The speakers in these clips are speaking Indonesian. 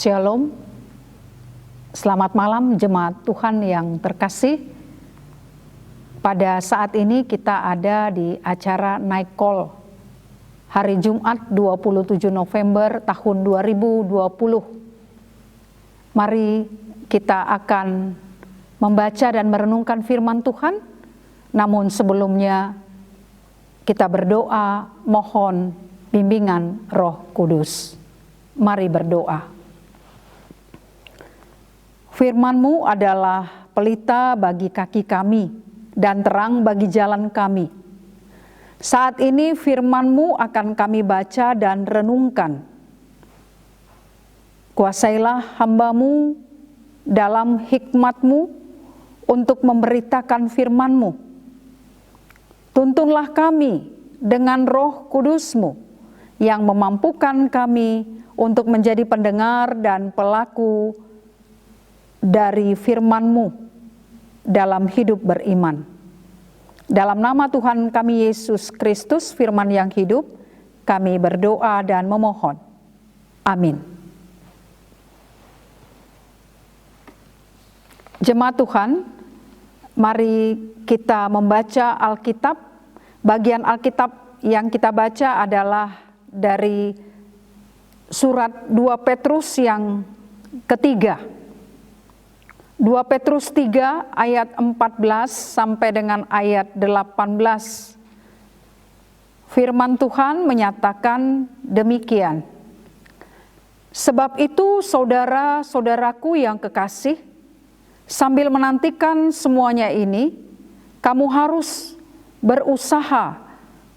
Shalom, selamat malam jemaat Tuhan yang terkasih. Pada saat ini kita ada di acara Night Call hari Jumat 27 November tahun 2020. Mari kita akan membaca dan merenungkan firman Tuhan. Namun sebelumnya kita berdoa mohon bimbingan Roh Kudus. Mari berdoa. Firman-Mu adalah pelita bagi kaki kami dan terang bagi jalan kami. Saat ini firman-Mu akan kami baca dan renungkan. Kuasailah hamba-Mu dalam hikmat-Mu untuk memberitakan firman-Mu. Tuntunlah kami dengan Roh Kudus-Mu yang memampukan kami untuk menjadi pendengar dan pelaku dari firman-Mu dalam hidup beriman. Dalam nama Tuhan kami Yesus Kristus, firman yang hidup, kami berdoa dan memohon. Amin. Jemaat Tuhan, mari kita membaca Alkitab. Bagian Alkitab yang kita baca adalah dari surat 2 Petrus yang ketiga. 2 Petrus 3 ayat 14 sampai dengan ayat 18. Firman Tuhan menyatakan demikian. Sebab itu saudara-saudaraku yang kekasih, sambil menantikan semuanya ini, kamu harus berusaha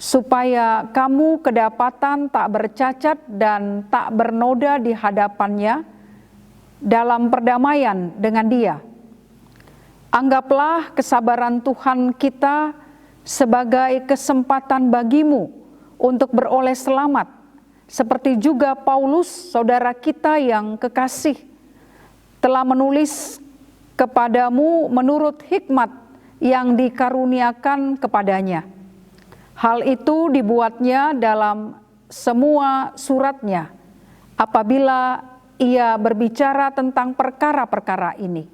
supaya kamu kedapatan tak bercacat dan tak bernoda di hadapannya dalam perdamaian dengan Dia. Anggaplah kesabaran Tuhan kita sebagai kesempatan bagimu untuk beroleh selamat, seperti juga Paulus, saudara kita yang kekasih, telah menulis kepadamu menurut hikmat yang dikaruniakan kepadanya. Hal itu dibuatnya dalam semua suratnya apabila ia berbicara tentang perkara-perkara ini.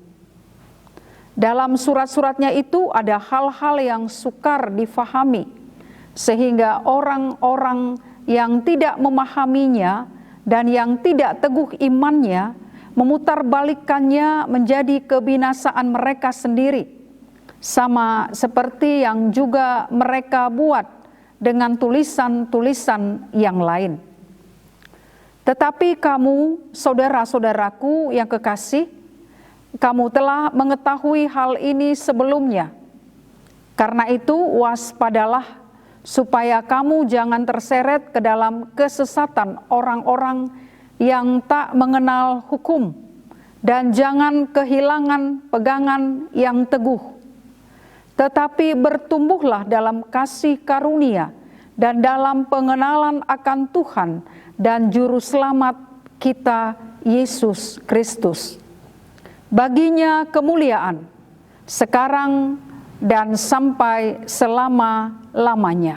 Dalam surat-suratnya itu ada hal-hal yang sukar difahami, sehingga orang-orang yang tidak memahaminya dan yang tidak teguh imannya memutarbalikkannya menjadi kebinasaan mereka sendiri, sama seperti yang juga mereka buat dengan tulisan-tulisan yang lain. Tetapi kamu, saudara-saudaraku yang kekasih, kamu telah mengetahui hal ini sebelumnya. Karena itu waspadalah supaya kamu jangan terseret ke dalam kesesatan orang-orang yang tak mengenal hukum, dan jangan kehilangan pegangan yang teguh. Tetapi bertumbuhlah dalam kasih karunia dan dalam pengenalan akan Tuhan dan Juru Selamat kita, Yesus Kristus. Baginya kemuliaan, sekarang dan sampai selama-lamanya.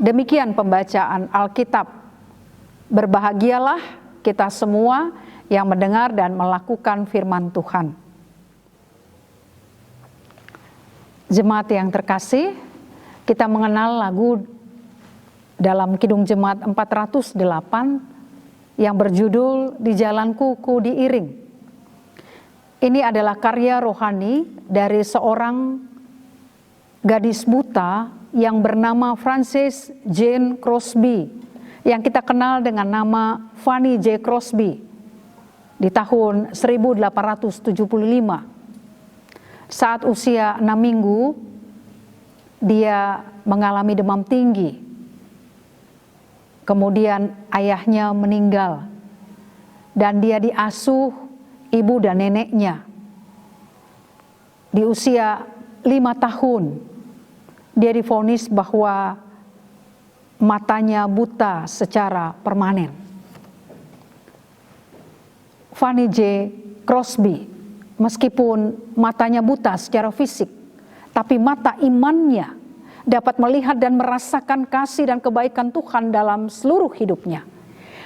Demikian pembacaan Alkitab. Berbahagialah kita semua yang mendengar dan melakukan firman Tuhan. Jemaat yang terkasih, kita mengenal lagu dalam Kidung Jemaat 408 yang berjudul Di Jalanku Ku Diiring. Ini adalah karya rohani dari seorang gadis buta yang bernama Frances Jane Crosby, yang kita kenal dengan nama Fanny J. Crosby, di tahun 1875. Saat usia 6 minggu, dia mengalami demam tinggi. Kemudian ayahnya meninggal dan dia diasuh ibu dan neneknya. Di usia 5 tahun dia divonis bahwa matanya buta secara permanen. Fanny J. Crosby meskipun matanya buta secara fisik, tapi mata imannya dapat melihat dan merasakan kasih dan kebaikan Tuhan dalam seluruh hidupnya.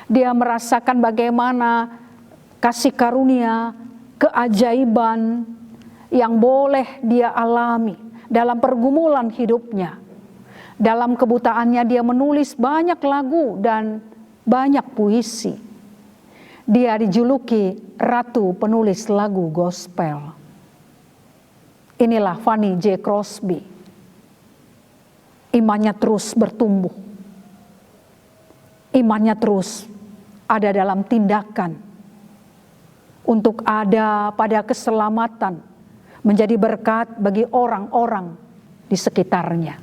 Dia merasakan bagaimana kasih karunia, keajaiban yang boleh dia alami dalam pergumulan hidupnya. Dalam kebutaannya dia menulis banyak lagu dan banyak puisi. Dia dijuluki ratu penulis lagu gospel. Inilah Fanny J. Crosby. Imannya terus bertumbuh. Imannya terus ada dalam tindakan untuk ada pada keselamatan, menjadi berkat bagi orang-orang di sekitarnya.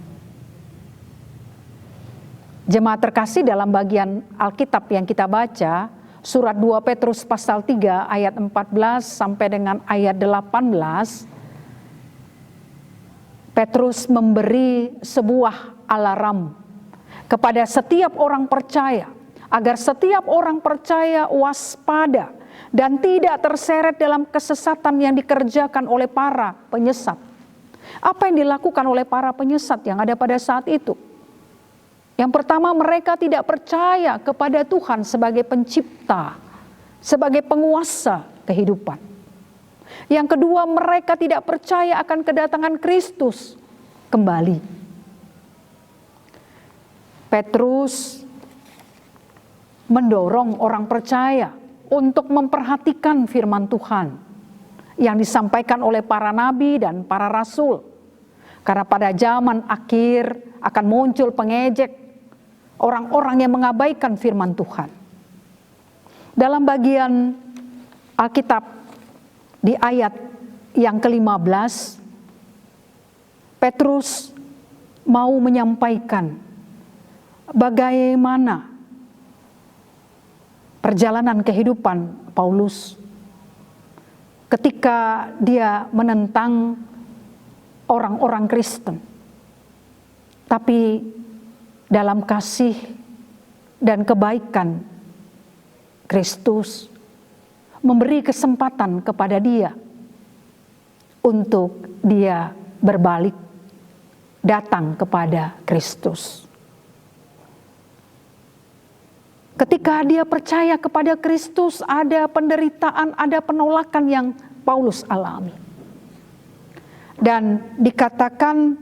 Jemaat terkasih, dalam bagian Alkitab yang kita baca, surat 2 Petrus pasal 3 ayat 14 sampai dengan ayat 18, Petrus memberi sebuah alarm kepada setiap orang percaya, agar setiap orang percaya waspada dan tidak terseret dalam kesesatan yang dikerjakan oleh para penyesat. Apa yang dilakukan oleh para penyesat yang ada pada saat itu? Yang pertama, mereka tidak percaya kepada Tuhan sebagai pencipta, sebagai penguasa kehidupan. Yang kedua, mereka tidak percaya akan kedatangan Kristus kembali. Petrus mendorong orang percaya untuk memperhatikan firman Tuhan yang disampaikan oleh para nabi dan para rasul. Karena pada zaman akhir akan muncul pengejek, orang-orang yang mengabaikan firman Tuhan. Dalam bagian Alkitab di ayat yang ke-15, Petrus mau menyampaikan bagaimana perjalanan kehidupan Paulus ketika dia menentang orang-orang Kristen. Tapi dalam kasih dan kebaikan, Kristus memberi kesempatan kepada dia untuk dia berbalik, datang kepada Kristus. Ketika dia percaya kepada Kristus, ada penderitaan, ada penolakan yang Paulus alami. Dan dikatakan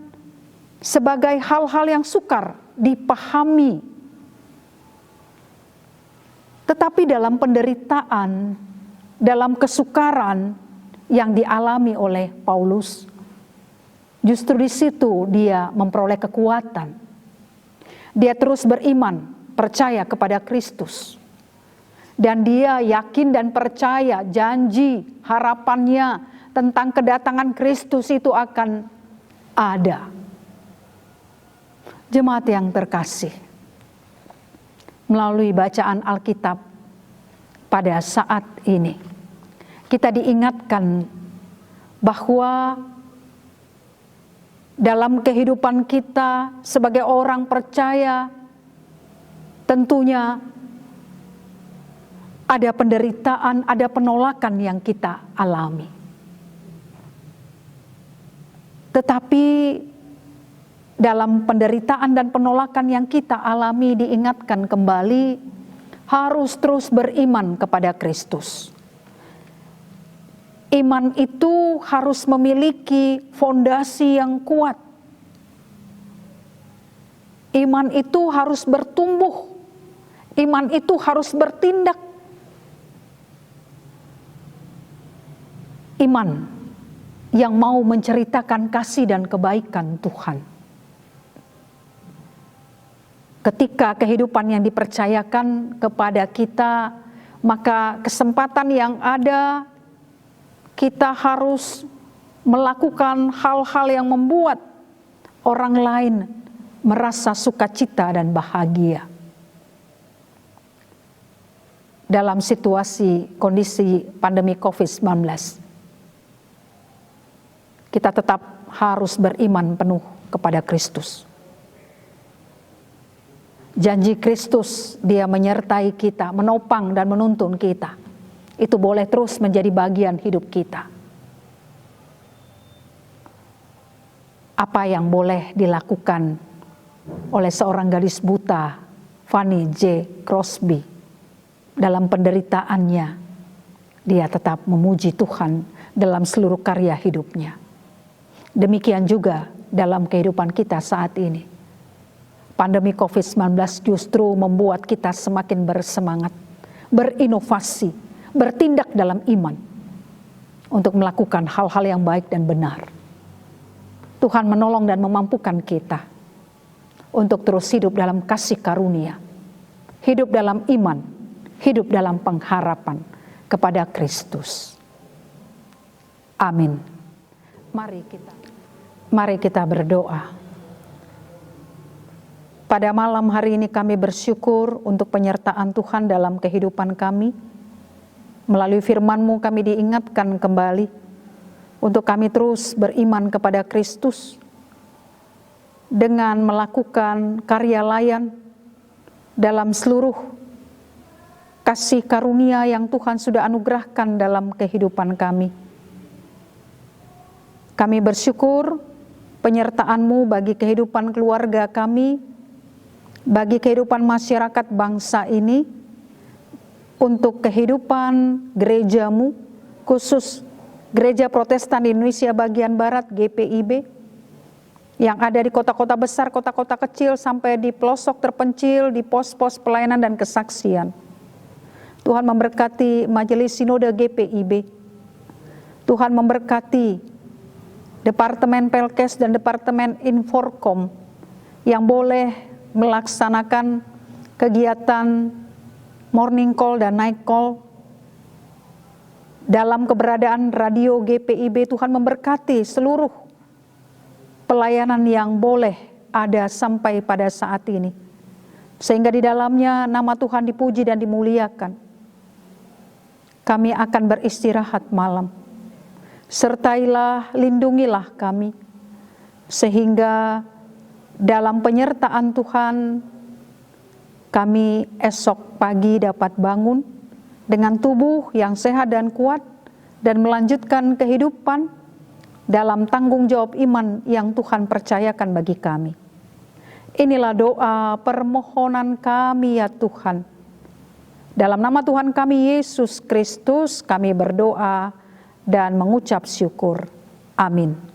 sebagai hal-hal yang sukar dipahami. Tetapi dalam penderitaan, dalam kesukaran yang dialami oleh Paulus, justru di situ dia memperoleh kekuatan. Dia terus beriman, percaya kepada Kristus. Dan dia yakin dan percaya janji, harapannya tentang kedatangan Kristus itu akan ada. Jemaat yang terkasih, melalui bacaan Alkitab pada saat ini, kita diingatkan bahwa dalam kehidupan kita sebagai orang percaya, tentunya ada penderitaan, ada penolakan yang kita alami. Tetapi dalam penderitaan dan penolakan yang kita alami, diingatkan kembali harus terus beriman kepada Kristus. Iman itu harus memiliki fondasi yang kuat. Iman itu harus bertumbuh. Iman itu harus bertindak. Iman yang mau menceritakan kasih dan kebaikan Tuhan. Ketika kehidupan yang dipercayakan kepada kita, maka kesempatan yang ada, kita harus melakukan hal-hal yang membuat orang lain merasa sukacita dan bahagia. Dalam situasi kondisi pandemi COVID-19, kita tetap harus beriman penuh kepada Kristus. Janji Kristus, Dia menyertai kita, menopang dan menuntun kita. Itu boleh terus menjadi bagian hidup kita. Apa yang boleh dilakukan oleh seorang gadis buta, Fanny J. Crosby, dalam penderitaannya, dia tetap memuji Tuhan dalam seluruh karya hidupnya. Demikian juga dalam kehidupan kita saat ini. Pandemi COVID-19 justru membuat kita semakin bersemangat, berinovasi, bertindak dalam iman untuk melakukan hal-hal yang baik dan benar. Tuhan menolong dan memampukan kita untuk terus hidup dalam kasih karunia, hidup dalam iman, hidup dalam pengharapan kepada Kristus. Amin. Mari kita berdoa. Pada malam hari ini kami bersyukur untuk penyertaan Tuhan dalam kehidupan kami. Melalui firman-Mu kami diingatkan kembali untuk kami terus beriman kepada Kristus dengan melakukan karya layan dalam seluruh kasih karunia yang Tuhan sudah anugerahkan dalam kehidupan kami. Kami bersyukur penyertaan-Mu bagi kehidupan keluarga kami, bagi kehidupan masyarakat bangsa ini, untuk kehidupan gereja-Mu, khusus Gereja Protestan di Indonesia bagian Barat GPIB, yang ada di kota-kota besar, kota-kota kecil, sampai di pelosok terpencil, di pos-pos pelayanan dan kesaksian. Tuhan memberkati Majelis Sinode GPIB. Tuhan memberkati Departemen Pelkes dan Departemen Inforkom yang boleh melaksanakan kegiatan morning call dan night call dalam keberadaan radio GPIB. Tuhan memberkati seluruh pelayanan yang boleh ada sampai pada saat ini, sehingga di dalamnya nama Tuhan dipuji dan dimuliakan. Kami akan beristirahat malam. Sertailah, lindungilah kami, sehingga dalam penyertaan Tuhan kami esok pagi dapat bangun dengan tubuh yang sehat dan kuat dan melanjutkan kehidupan dalam tanggung jawab iman yang Tuhan percayakan bagi kami. Inilah doa permohonan kami ya Tuhan. Dalam nama Tuhan kami Yesus Kristus kami berdoa dan mengucap syukur. Amin.